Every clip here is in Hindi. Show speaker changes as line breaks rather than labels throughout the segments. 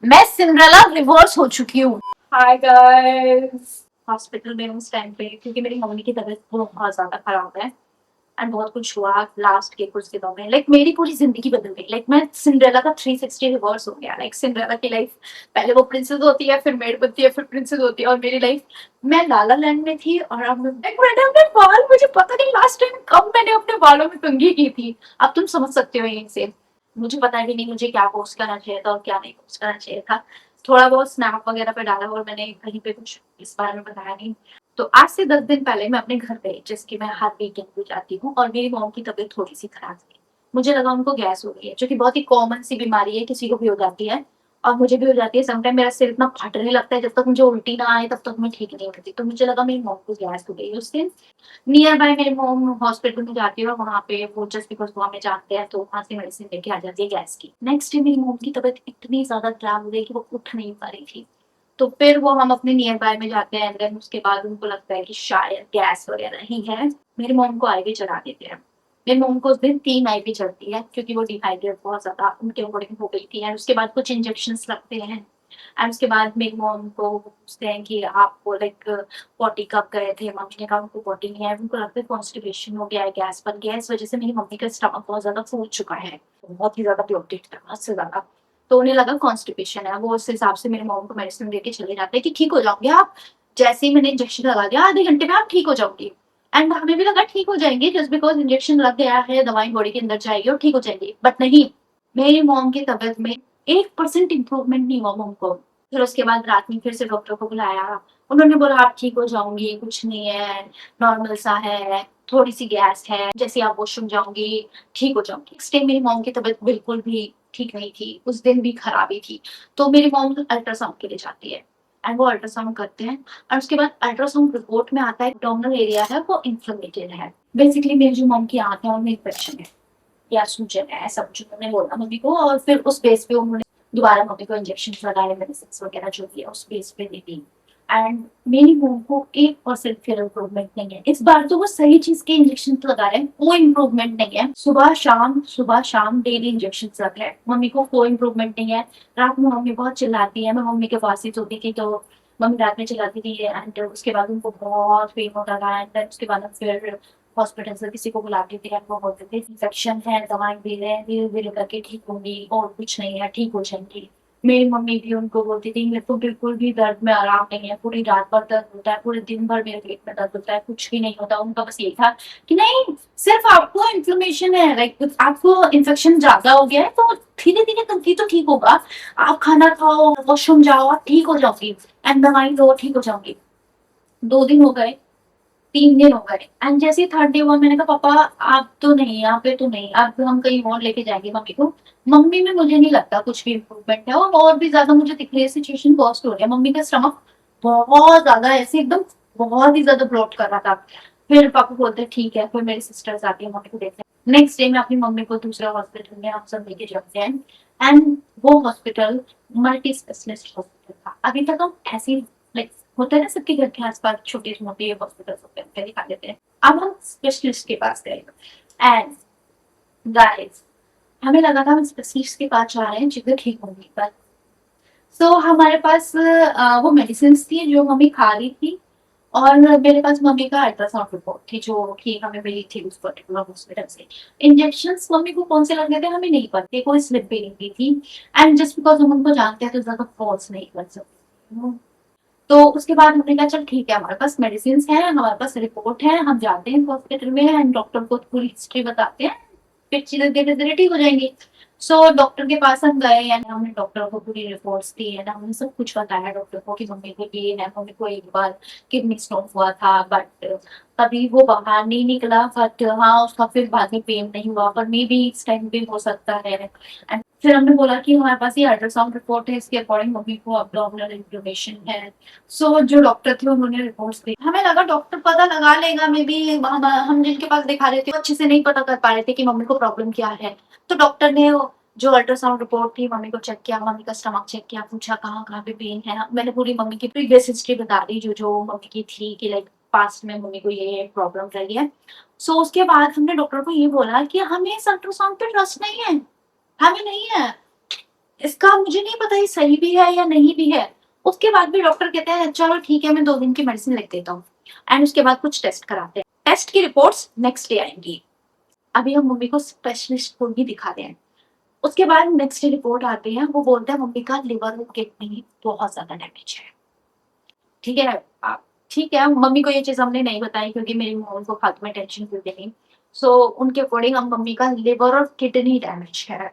मैं सिंड्रेला रिवर्स हो चुकी हूँ। हाय गाइस, हॉस्पिटल में उस टाइम पे क्योंकि मेरी मम्मी की तबीयत बहुत ज्यादा खराब है एंड बहुत कुछ हुआ लास्ट के कुछ दिनों में। लाइक मेरी पूरी जिंदगी बदल गई। लाइक मैं सिंड्रेला का 360 रिवर्स हो गया। लाइक सिंड्रेला की लाइफ, पहले वो प्रिंसेस होती है, फिर मेड बनती है, फिर प्रिंसेस होती है, और मेरी लाइफ, मैं लाला लैंड में थी और अब मैंने अपने बाल, मुझे पता नहीं लास्ट टाइम कब मैंने अपने बालों में कंघी की थी। अब तुम समझ सकते हो यहीं से। मुझे पता भी नहीं मुझे क्या पोस्ट करना चाहिए था और क्या नहीं पोस्ट करना चाहिए था। थोड़ा बहुत स्नैप वगैरह पे डाला और मैंने कहीं पे कुछ इस बारे में बताया नहीं। तो आज से 10 दिन पहले मैं अपने घर गई, जिसकी मैं हर वीकेंड पे जाती हूँ, और मेरी मॉम की तबीयत थोड़ी सी खराब थी। मुझे लगा उनको गैस हो गई है, जो कि बहुत ही कॉमन सी बीमारी है, किसी को भी हो जाती है और मुझे भी हो जाती है। समटाइम मेरा सिर इतना फटने लगता है, जब तक मुझे उल्टी ना आए तब तक मैं ठीक नहीं होती। तो मुझे लगा मेरी मॉम को गैस हो गई है। उस दिन नियर बाय मेरी मॉम हॉस्पिटल में जाती है और वहाँ पे वो जस्ट बिकॉज वो हमें जानते हैं तो वहाँ से मेडिसिन लेके आ जाती है गैस की। नेक्स्ट डे मेरी मॉम की तबीयत इतनी ज्यादा खराब हो गई कि वो उठ नहीं पा रही थी। तो फिर वो हम अपने नियर बाय में जाते हैं एंड देन उसके बाद उनको लगता है कि शायद गैस वगैरह ही है। मेरी मॉम को आईवी चढ़ा देते हैं। मेरी मॉम को उस दिन 3 आईवी चढ़ती है क्योंकि वो डिहाइड्रेट बहुत ज्यादा उनके अकॉर्डिंग हो गई थी। एंड उसके बाद कुछ इंजेक्शन लगते हैं एंड उसके बाद मेरी मॉम को पूछते हैं कि आपको लाइक पॉटी कब गए थे। मम्मी ने कहा उनको पॉटी नहीं है, उनको लगता है कॉन्स्टिपेशन हो गया है गैस पर। गैस वजह से मेरी मम्मी का स्टमक बहुत ज्यादा फूल चुका है, बहुत ही ज्यादा ब्लोटेड था, हद से ज्यादा। तो उन्हें लगा कॉन्स्टिपेशन है। वो उस हिसाब से मेरे मॉम को मेडिसिन देके चले जाते हैं कि ठीक हो जाओगे आप। जैसे ही मैंने इंजेक्शन लगा दिया, आधे घंटे में आप ठीक हो जाओगी। एंड हमें भी लगा ठीक हो जाएंगे, जस्ट बिकॉज इंजेक्शन लग गया है, दवाई बॉडी के अंदर जाएगी और ठीक हो जाएगी। बट नहीं, मेरी मॉम की तबीयत में 1% इम्प्रूवमेंट नहीं हुआ मॉम को। फिर उसके बाद रात में फिर से डॉक्टर को बुलाया। उन्होंने बोला आप ठीक हो जाऊंगी, कुछ नहीं है, नॉर्मल सा है, थोड़ी सी गैस है, जैसे आप वॉशरूम जाऊंगी ठीक हो जाऊंगी। नेक्स्ट डे मेरी मॉम की तबीयत बिल्कुल भी ठीक नहीं थी, उस दिन भी खराबी थी। तो मेरी मॉम अल्ट्रासाउंड के लिए जाती है एंड वो अल्ट्रासाउंड करते हैं और उसके बाद अल्ट्रासाउंड रिपोर्ट में आता है एब्डोमिनल एरिया है वो इन्फ्लेमेटेड है। बेसिकली मेरी जो मॉम की आंख है उनमें इन्फेक्शन है या सूजन है, ऐसा कुछ उन्होंने बोला मम्मी को। और फिर उस बेस पे उन्होंने दोबारा मम्मी को इंजेक्शन लगाए, मेडिसिन वगैरह जो भी है उस बेस पे दे दी। एंड मेरी मॉम को 1% फिर इम्प्रूवमेंट नहीं है। इस बार तो वो सही चीज के इंजेक्शन लगा रहे हैं, कोई इम्प्रूवमेंट नहीं है। सुबह शाम डेली इंजेक्शन लग रहे हैं, मम्मी को कोई इम्प्रूवमेंट नहीं है। रात में मम्मी बहुत चिल्लाती है, मैं मम्मी के पास ही सोती थी तो मम्मी रात में चिल्लाती थी एंड उसके बाद उनको बहुत पेन होता था। एंड उसके बाद फिर हॉस्पिटल से किसी को बुलाते थे, वो बोलते थे इन्फेक्शन है, दवाई दे रहे हैं, धीरे धीरे करके ठीक होंगी और कुछ नहीं है, ठीक हो जाएंगी। मेरी मम्मी भी उनको बोलती थी मेरे को बिल्कुल भी दर्द में आराम नहीं है, पूरी रात भर दर्द होता है, पूरे दिन भर मेरे पेट में दर्द होता है, कुछ भी नहीं होता। उनका बस यही था कि नहीं, सिर्फ आपको इन्फ्लेमेशन है, लाइक आपको इन्फेक्शन ज्यादा हो गया है तो धीरे धीरे करके तो ठीक होगा। आप खाना खाओ, वॉशरूम जाओ, आप ठीक हो जाओगी एंड दवाई लो, ठीक हो जाओगी। 2 दिन हो गए, 3 दिन हो गए एंड जैसे ही थर्ड डे हुआ मैंने कहा पापा आप तो नहीं, यहाँ पे तो नहीं, अब हम कहीं और लेके जाएंगे मम्मी को। मम्मी में मुझे नहीं लगता कुछ भी इम्प्रूवमेंट है और भी ज्यादा मुझे दिख रही है सिचुएशन वर्स्ट हो रही है। मम्मी का स्टमक बहुत ज्यादा ऐसे एकदम बहुत ही ज्यादा ब्लॉट कर रहा था। फिर पापा बोलते हैं ठीक है, फिर मेरी सिस्टर्स आती है मम्मी को देखने। नेक्स्ट डे में अपनी मम्मी को दूसरा हॉस्पिटल में हम सब लेके जाते हैं एंड वो हॉस्पिटल मल्टी स्पेशलिस्ट हॉस्पिटल था। अभी तक हम ऐसी लाइक होता है ना सबके घर के आसपास छोटे मोटे हॉस्पिटल होते हैं, पहले दिखा देते हैं। अब हम स्पेशलिस्ट के पास गए एंड गाइस, हमें लगा था हम स्पेशलिस्ट के पास जा रहे हैं चीजें ठीक होंगी, पर सो हमारे पास वो मेडिसिन थी जो मम्मी खा रही थी और मेरे पास मम्मी का अल्ट्रासाउंड रिपोर्ट थी जो कि हमें मिली थी उस पर्टिकुलर हॉस्पिटल से। इंजेक्शन मम्मी को कौन से लगने थे हमें नहीं पता, कोई स्लिप भी नहीं दी थी। एंड जस्ट बिकॉज हम उनको जानते हैं तो ज्यादा फॉल्स नहीं कर सकते। तो उसके बाद हमने कहा चल ठीक है, हमारे पास मेडिसिन है, हमारे पास रिपोर्ट है, हम जाते हैं हॉस्पिटल में एंड डॉक्टर को पूरी हिस्ट्री बताते हैं, फिर चीजें धीरे धीरे ठीक हो जाएंगी। सो डॉक्टर के पास हम गए एंड हमने डॉक्टर को पूरी रिपोर्ट्स दी एंड हमने सब कुछ बताया डॉक्टर को कि मम्मी को ये है, मम्मी को एक बार किडनी स्टोन हुआ था बट तभी वो बाहर नहीं निकला, बट हाँ उसका फिर बाद में पेन नहीं हुआ, पर मे बी इस टाइम पे हो सकता है। एंड फिर हमने बोला कि हमारे पास ये अल्ट्रासाउंड रिपोर्ट है, इसके अकॉर्डिंग मम्मी को अब्डोमिनल इन्फ्लेमेशन है। सो जो डॉक्टर थे उन्होंने रिपोर्ट्स दी, हमें लगा डॉक्टर पता लगा लेगा मे बी। हम जिनके पास दिखा रहे थे वो अच्छे से नहीं पता कर पा रहे थे कि मम्मी को प्रॉब्लम क्या है। तो डॉक्टर ने जो अल्ट्रासाउंड रिपोर्ट थी मम्मी को चेक किया, मम्मी का स्टमक चेक किया, पूछा कहाँ कहाँ पे पेन है। मैंने पूरी मम्मी की प्रीवियस हिस्ट्री बता दी जो जो मम्मी की थी कि लाइक पास्ट में मम्मी को ये प्रॉब्लम रही है। सो उसके बाद हमने डॉक्टर को ये बोला कि हमें इस अल्ट्रासाउंड पे ट्रस्ट नहीं है, हमें नहीं है। इसका मुझे नहीं पता ये सही भी है या नहीं भी है। उसके बाद भी डॉक्टर कहते हैं चलो ठीक है, मैं 2 दिन की मेडिसिन लिख देता हूँ। एंड उसके बाद कुछ टेस्ट कराते हैं, टेस्ट की रिपोर्ट्स नेक्स्ट डे आएंगी। अभी हम मम्मी को स्पेशलिस्ट को भी दिखा रहे हैं। उसके बाद नेक्स्ट डे रिपोर्ट आती है, वो बोलते हैं मम्मी का लिवर और किडनी बहुत ज्यादा डैमेज है। ठीक है, ठीक है, मम्मी को ये चीज हमने नहीं बताई क्योंकि मेरी मम्मी को फालतू में टेंशन क्यों देनी। सो उनके अकॉर्डिंग हम मम्मी का लिवर और किडनी डैमेज है।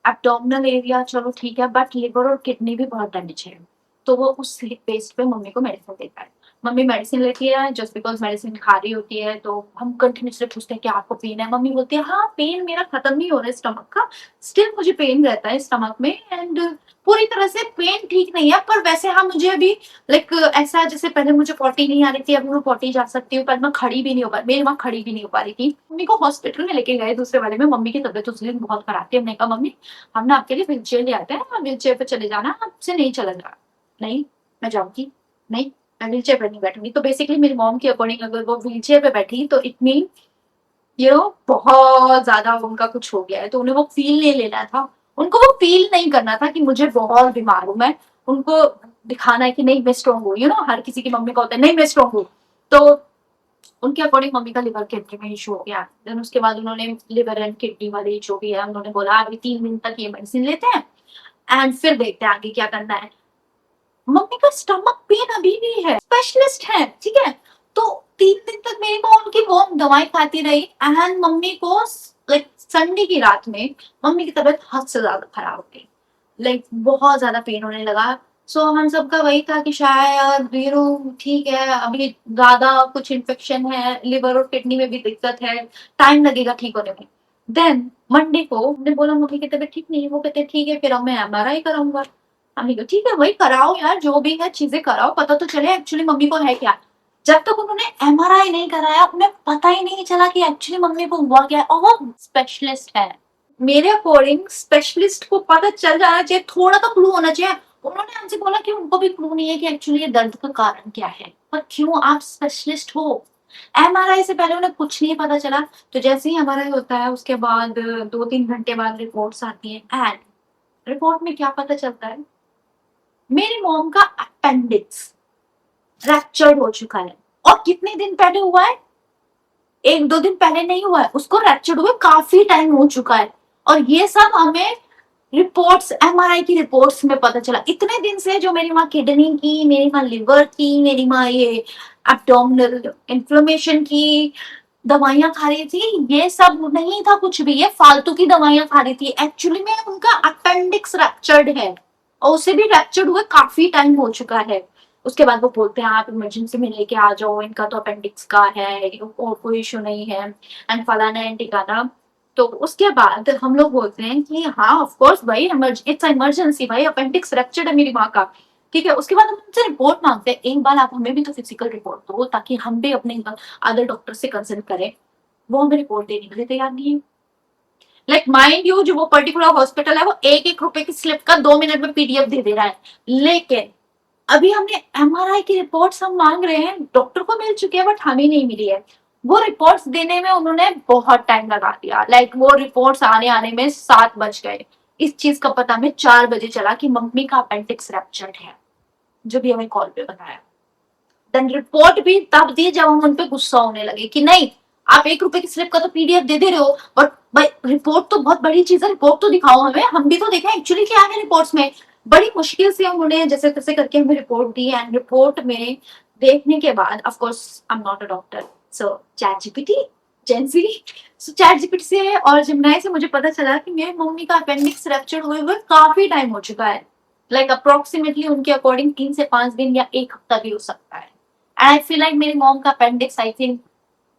एब्डोमिनल एरिया चलो ठीक है, बट लिवर और किडनी भी बहुत डैमेज है। तो वो उस बेस पे मम्मी को मेडिसिन देता है। मम्मी मेडिसिन लेती है, जस्ट बिकॉज मेडिसिन खा रही होती है। तो हम कंटिन्यूसली पूछते हैं कि आपको पेन है? मम्मी बोलती है हाँ पेन मेरा खत्म नहीं हो रहा है स्टमक का, स्टिल मुझे पेन रहता है स्टमक में, एंड पूरी तरह से पेन ठीक नहीं है, पर वैसे हाँ मुझे अभी लाइक ऐसा जैसे पहले मुझे पॉटी नहीं आ रही थी, अभी मैं पॉटी जा सकती हूँ, पर मैं खड़ी भी नहीं हो पा मेरी माँ खड़ी भी नहीं हो पा रही थी। मम्मी को हॉस्पिटल में लेके गए दूसरे वाले में, मम्मी की तबीयत उस दिन बहुत खराब थी। हमने कहा मम्मी हम ना आपके लिए व्हील चेयर ले आते हैं, आप व्हील चेयर पे चले जाना, आपसे नहीं चला जा। नहीं मैं जाऊंगी नहीं, मैं व्हील चेयर पर नहीं बैठूंगी। तो बेसिकली मेरी मॉम के अकॉर्डिंग अगर वो व्हील चेयर पे बैठी तो इट मीन बहुत ज्यादा उनका कुछ हो गया है, तो उन्हें वो फील नहीं लेना था। उनको वो फील नहीं करना था कि मुझे बहुत बीमार हूं मैं। उनको दिखाना है कि नहीं मैं स्ट्रांग हूँ, हर किसी की मम्मी का होता है नहीं मैं स्ट्रांग हूँ। तो उनके अकॉर्डिंग मम्मी का लिवर किडनी में इशू हो गया। देन उसके बाद उन्होंने लिवर एंड किडनी वाले जो भी है उन्होंने बोला अभी 3 दिन तक ये मेडिसिन लेते हैं एंड फिर देखते हैं आगे क्या करना है। मम्मी का स्टमक पेन अभी भी है, स्पेशलिस्ट है, ठीक है। तो 3 दिन तक मेरी माँ उनकी वो दवाई खाती रही एंड मम्मी को लाइक संडे की रात में मम्मी की तबीयत हद से ज्यादा खराब हो गई, लाइक बहुत ज्यादा पेन होने लगा। सो हम सबका वही था कि शायद ठीक है अभी ज्यादा कुछ इन्फेक्शन है, लिवर और किडनी में भी दिक्कत है, टाइम लगेगा ठीक होने में। देन मंडे को हमने बोला मम्मी की तबीयत ठीक नहीं है, वो कहते ठीक है फिर अब मैं MRI कराऊंगा। हमने कहा ठीक है वही कराओ यार, जो भी है चीजें कराओ, पता तो चले एक्चुअली मम्मी को है क्या। जब तक उन्होंने MRI नहीं कराया उन्हें पता ही नहीं चला कि एक्चुअली मम्मी को हुआ क्या है, और वो स्पेशलिस्ट है। मेरे अकॉर्डिंग स्पेशलिस्ट को पता चल जाना चाहिए, थोड़ा तो क्लू होना चाहिए। उन्होंने हमसे बोला कि उनको भी क्लू नहीं है कि एक्चुअली ये दर्द का कारण क्या है, पर क्यों आप स्पेशलिस्ट हो। MRI से पहले उन्हें कुछ नहीं पता चला। तो जैसे ही MRI होता है उसके बाद 2-3 घंटे बाद रिपोर्ट्स आती है एंड रिपोर्ट में क्या पता चलता है, मेरी मॉम का अपेंडिक्स फ्रैक्चर्ड हो चुका है। और कितने दिन पहले हुआ है? 1-2 दिन पहले नहीं हुआ है, उसको फ्रैक्चर्ड हुए काफी टाइम हो चुका है। और ये सब हमें रिपोर्ट्स MRI की रिपोर्ट्स में पता चला। इतने दिन से जो मेरी माँ किडनी की, मेरी माँ लिवर की, मेरी माँ ये एब्डोमिनल इन्फ्लेमेशन की दवाइयां खा रही थी, ये सब नहीं था कुछ भी, ये फालतू की दवाइयां खा रही थी। एक्चुअली में उनका अपेंडिक्स रैप्चर्ड है और उसे भी रैप्चर्ड हुए काफी टाइम हो चुका है। उसके बाद वो बोलते हैं आप इमरजेंसी में लेके आ जाओ, इनका तो अपेंडिक्स का है और कोई इशू नहीं है एंड फलाना एंड ठिकाना। तो उसके बाद हम लोग बोलते हैं कि हाँ ऑफ कोर्स भाई इट्स इमरजेंसी भाई, अपेंडिक्स रैप्चर्ड है मेरी माँ का। ठीक है, उसके बाद हम उनसे रिपोर्ट मांगते हैं, एक बार आप हमें भी तो फिजिकल रिपोर्ट दो ताकि हम भी अपने अदर डॉक्टर से कंसल्ट करें। वो हमें रिपोर्ट देने के लिए तैयार नहीं है। लाइक माइंड यू जो वो पर्टिकुलर हॉस्पिटल है वो 1-1 रुपए की स्लिप का 2 मिनट में PDF दे दे रहा है, लेकिन अभी हमने MRI की रिपोर्ट्स हम मांग रहे हैं, डॉक्टर को मिल चुकी है बट हमें नहीं मिली है। वो रिपोर्ट्स देने में उन्होंने बहुत टाइम लगा दिया, लाइक वो रिपोर्ट्स आने आने में 7 बज गए। इस चीज का पता हमें 4 बजे चला कि मम्मी का अपेंडिक्स रैप्चर्ड है, जो भी हमें कॉल पे बताया। देन रिपोर्ट भी तब दी जब हम उनपे गुस्सा होने लगे कि नहीं आप 1 रुपए की स्लिप का तो PDF दे रहे हो, बट भाई रिपोर्ट तो बहुत बड़ी चीज है, रिपोर्ट तो दिखाओ हमें, हम भी तो देखें एक्चुअली क्या है रिपोर्ट्स में। बड़ी मुश्किल से उन्होंने जैसे तैसे करके हमें रिपोर्ट दी एंड रिपोर्ट में देखने के बाद of course I am not a doctor, so chat GPT जेंसी, so chat GPT से और जेमिनी से मुझे पता चला कि मेरी मम्मी का अपेंडिक्स रैप्चर हुए काफी टाइम हो चुका है। लाइक अप्रोक्सीमेटली उनके अकॉर्डिंग 3 से 5 दिन या 1 हफ्ता भी हो सकता है। एंड आई फील लाइक मेरी मॉम का अपेंडिक्स आई थिंक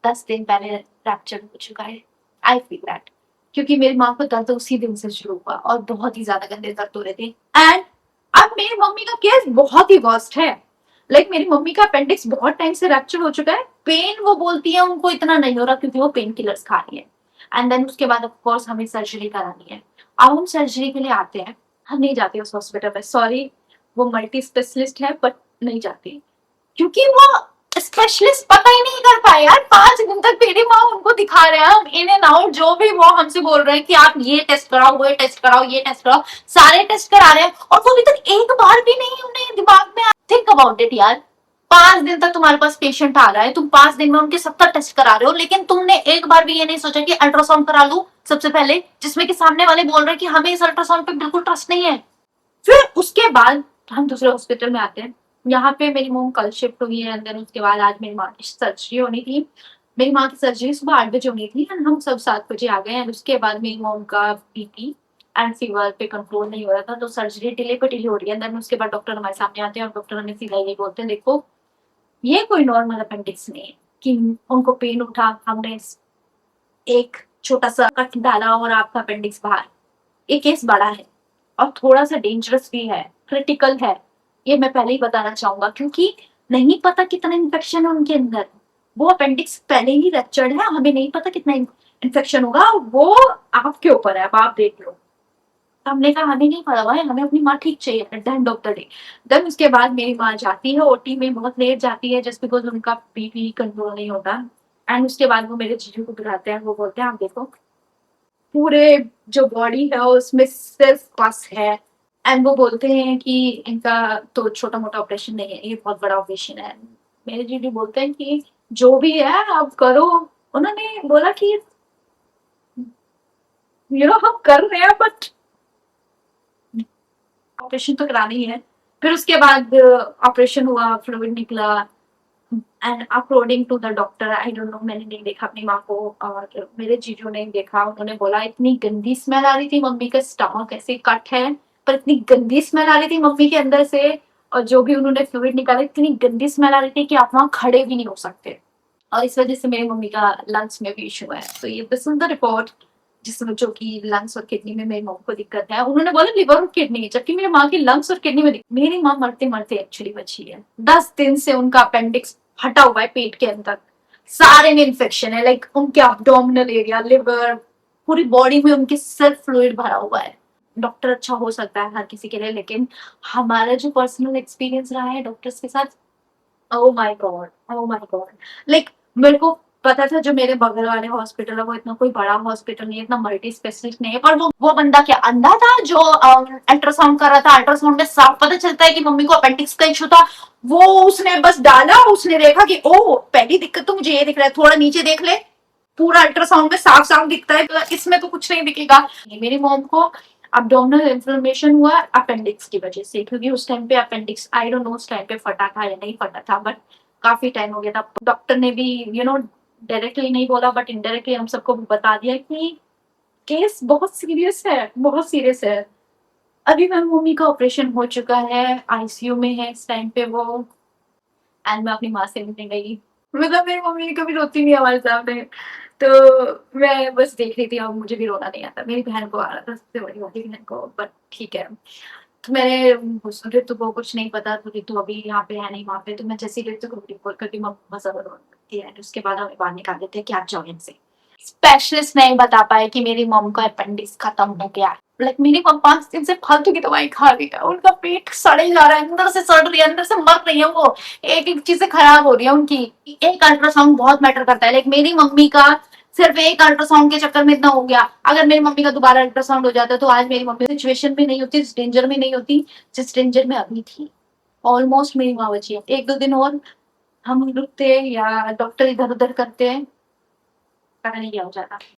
10 दिन पहले रैप्चर हो चुका है। आई फील दैट क्योंकि मेरी माँ को दर्द उसी दिन से शुरू हुआ और बहुत ही ज्यादा गंदे दर्द हो रहे थे। एंड अब मेरी मम्मी का केस बहुत ही वर्स्ट है। लाइक मेरी मम्मी का अपेंडिक्स बहुत टाइम से रैप्चर हो चुका है, पेन वो बोलती है उनको इतना नहीं हो रहा क्योंकि वो पेन किलर्स खा रही है। एंड देन उसके बाद ऑफकोर्स हमें सर्जरी करानी है। अब हम सर्जरी के लिए आते हैं, हम नहीं जाते उस हॉस्पिटल में, सॉरी वो मल्टी स्पेशलिस्ट है बट नहीं जाती क्योंकि वो स्पेशलिस्ट पता ही नहीं कर पाए यार, 5 दिन तक मेरी माँ उनको दिखा रहे हैं, हम इन एंड आउट जो भी वो हमसे बोल रहे हैं कि आप ये टेस्ट कराओ, वो टेस्ट कराओ, ये टेस्ट कराओ, सारे टेस्ट करा रहे हैं और वो अभी तक एक बार भी नहीं उन्हें दिमाग में, थिंक अबाउट इट यार, 5 दिन तक तुम्हारे पास पेशेंट आ रहा है, तुम 5 दिन में उनके 70 टेस्ट करा रहे हो, लेकिन तुमने एक बार भी ये नहीं सोचा कि अल्ट्रासाउंड करा लूं सबसे पहले, जिसमें कि सामने वाले बोल रहे हैं कि हमें इस अल्ट्रासाउंड पे बिल्कुल ट्रस्ट नहीं है। फिर उसके बाद हम दूसरे हॉस्पिटल में आते हैं, यहाँ पे मेरी मॉम कल शिफ्ट हुई है, अंदर उसके बाद आज मेरी माँ की सर्जरी होनी थी, मेरी माँ की सर्जरी सुबह 8 बजे होनी थी एंड हम सब 7 बजे आ गए एंड उसके बाद मेरी मॉम का बीपी एंड फीवर पे कंट्रोल नहीं हो रहा था, तो सर्जरी डिले पे डिले हो रही है। देन उसके बाद डॉक्टर हमारे सामने आते हैं और डॉक्टर हमें सीधा ये बोलते हैं, देखो ये कोई नॉर्मल अपेंडिक्स नहीं है कि उनको पेन उठा, हमने एक छोटा सा कट डाला और आपका अपेंडिक्स बाहर। ये केस बड़ा है और थोड़ा सा डेंजरस भी है, क्रिटिकल है, ये मैं पहले ही बताना चाहूंगा, क्योंकि नहीं पता कितना इन्फेक्शन है उनके अंदर। वो अपेंडिक्स पहले ही रप्चर्ड है, हमें नहीं पता कितना इन्फेक्शन होगा, वो आपके ऊपर है, अब आप देख लो। हमने कहा हमें नहीं पता भाई, हमें अपनी माँ ठीक चाहिए at the end of the day. Then उसके बाद मेरी माँ जाती है ओटी में, बहुत लेट जाती है जस्ट बिकॉज उनका बीपी कंट्रोल नहीं होता। एंड उसके बाद वो मेरे जीजू को बुलाते हैं, वो बोलते हैं आप देखो पूरे जो बॉडी है उसमें सिर्फ पस है, एंड वो बोलते हैं कि इनका तो छोटा मोटा ऑपरेशन नहीं है, ये बहुत बड़ा ऑपरेशन है। मेरे जीजू बोलते हैं कि जो भी है आप करो। उन्होंने बोला कि हम कर रहे हैं बट ऑपरेशन तो कराना ही है। फिर उसके बाद ऑपरेशन हुआ, फ्लूइड निकला and according to the doctor, I don't know, मैंने नहीं देखा अपनी माँ को और मेरे जीजू ने देखा, उन्होंने बोला इतनी गंदी स्मेल आ रही थी, मम्मी का स्टमक ऐसे कट है पर इतनी गंदी स्मेल आ रही थी मम्मी के अंदर से, और जो भी उन्होंने फ्लूइड निकाला इतनी गंदी स्मेल आ रही थी कि आप वहां खड़े भी नहीं हो सकते, और इस वजह से मेरी मम्मी का लंग्स में भी इशू है। तो ये दिस इज द रिपोर्ट जिसमें जो कि लंग्स और किडनी में मेरी मॉम को दिक्कत है। उन्होंने बोला लिवर और किडनी, जबकि मेरी माँ की लंग्स और किडनी में मेरी माँ मरते मरते एक्चुअली बची है। 10 दिन से उनका अपेंडिक्स फटा हुआ है पेट के अंदर, सारे में इन्फेक्शन है, लाइक उनके अब्डोमिनल एरिया, लिवर, पूरी बॉडी में उनके सेल्फ फ्लूइड भरा हुआ है। डॉक्टर अच्छा हो सकता है हर किसी के लिए, लेकिन हमारा जो पर्सनल एक्सपीरियंस रहा है डॉक्टर्स के साथ, oh my God, oh my God, like मेरे को पता था जो मेरे बगल वाले हॉस्पिटल है वो इतना कोई बड़ा हॉस्पिटल नहीं है, इतना मल्टी स्पेशलिस्ट नहीं है, पर वो बंदा क्या अंधा था जो अल्ट्रासाउंड कर रहा था। अल्ट्रासाउंड में साफ पता चलता है कि मम्मी को अपेंडिक्स का इशू था, वो उसने बस डाला, उसने देखा कि ओह पहली दिक्कत तो मुझे ये दिख रहा है, थोड़ा नीचे देख ले, पूरा अल्ट्रासाउंड में साफ साफ दिखता है, तो इसमें तो कुछ नहीं दिखेगा। मेरी मॉम को अब्डोमिनल इन्फ्लेमेशन हुआ अपेंडिक्स की वजह से, क्योंकि उस टाइम पे अपेंडिक्स, आई डोंट नो उस टाइम पे फटा था या नहीं फटा था, बट काफी टाइम हो गया था। डॉक्टर ने भी डायरेक्टली नहीं बोला बट इनडायरेक्टली हम सबको बता दिया कि केस बहुत सीरियस है, बहुत सीरियस है। अभी मेरी मम्मी का ऑपरेशन हो चुका है, आईसीयू में है इस टाइम पे वो, एंड मैं अपनी माँ से मिलने गई, मतलब मेरी मम्मी कभी रोती नहीं हमारे सामने, तो मैं बस देख रही थी और मुझे भी रोना नहीं आता। मेरी बहन को आ रहा था, सबसे बड़ी वाली बहन को, बट ठीक है। तो मैंने ऋतु को कुछ नहीं पता, तो ऋतु अभी यहाँ पे है नहीं वहाँ पे, तो मैं जैसे ही ऋतु को रिपोर्ट करती मम्मा सब रोने लगती है, उसके बाद हमें बाहर निकाल देते हैं कि आप जाओ यहाँ से। स्पेशलिस्ट नहीं बता पाए कि मेरी मॉम का अपेंडिक्स खत्म हो गया, लाइक मेरी मॉम 5 दिन से फालतू की दवाई खा रही है, उनका पेट सड़े जा रहा है, अंदर से सड़ रही है, अंदर से मर रही है वो, एक एक चीजें खराब हो रही है उनकी। एक अल्ट्रासाउंड बहुत मैटर करता है, लाइक मेरी मम्मी का सिर्फ एक अल्ट्रासाउंड के चक्कर में इतना हो गया। अगर मेरी मम्मी का दोबारा अल्ट्रासाउंड हो जाता तो आज मेरी मम्मी सिचुएशन में नहीं होती, इस डेंजर में नहीं होती जिस डेंजर में अभी थी। ऑलमोस्ट मेरी माँ बची है, 1-2 दिन और हम रुकते या डॉक्टर इधर उधर करते हैं, पता नहीं क्या हो जाता।